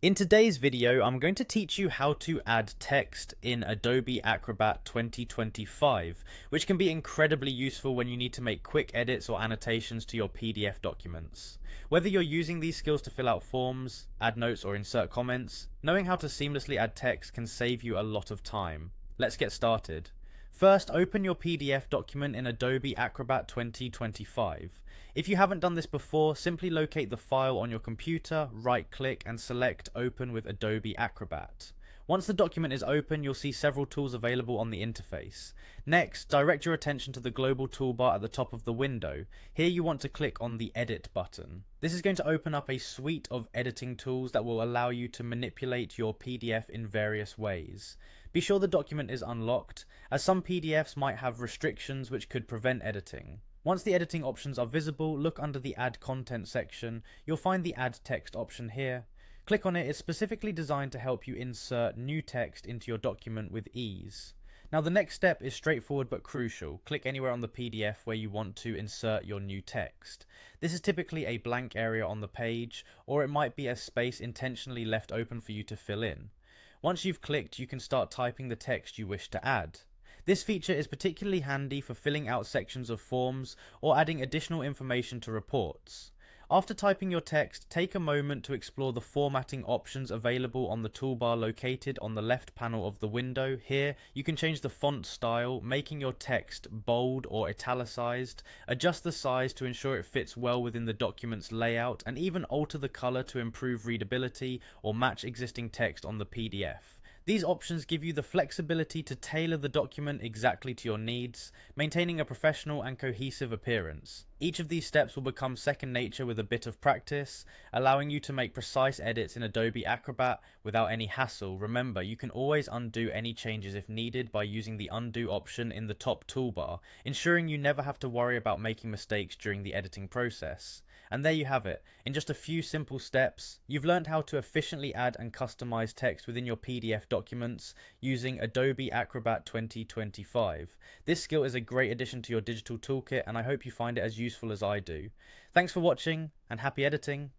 In today's video, I'm going to teach you how to add text in Adobe Acrobat 2025, which can be incredibly useful when you need to make quick edits or annotations to your PDF documents. Whether you're using these skills to fill out forms, add notes, or insert comments, knowing how to seamlessly add text can save you a lot of time. Let's get started. First, open your PDF document in Adobe Acrobat 2025. If you haven't done this before, simply locate the file on your computer, right-click, and select Open with Adobe Acrobat. Once the document is open, you'll see several tools available on the interface. Next, direct your attention to the global toolbar at the top of the window. Here you want to click on the Edit button. This is going to open up a suite of editing tools that will allow you to manipulate your PDF in various ways. Be sure the document is unlocked, as some PDFs might have restrictions which could prevent editing. Once the editing options are visible, look under the Add Content section. You'll find the Add Text option here. Click on it. It's specifically designed to help you insert new text into your document with ease. Now the next step is straightforward but crucial. Click anywhere on the PDF where you want to insert your new text. This is typically a blank area on the page, or it might be a space intentionally left open for you to fill in. Once you've clicked, you can start typing the text you wish to add. This feature is particularly handy for filling out sections of forms or adding additional information to reports. After typing your text, take a moment to explore the formatting options available on the toolbar located on the left panel of the window. Here, you can change the font style, making your text bold or italicized, adjust the size to ensure it fits well within the document's layout, and even alter the color to improve readability or match existing text on the PDF. These options give you the flexibility to tailor the document exactly to your needs, maintaining a professional and cohesive appearance. Each of these steps will become second nature with a bit of practice, allowing you to make precise edits in Adobe Acrobat without any hassle. Remember, you can always undo any changes if needed by using the undo option in the top toolbar, ensuring you never have to worry about making mistakes during the editing process. And there you have it. In just a few simple steps, you've learned how to efficiently add and customize text within your PDF documents using Adobe Acrobat 2025. This skill is a great addition to your digital toolkit, and I hope you find it as useful as I do. Thanks for watching, and happy editing.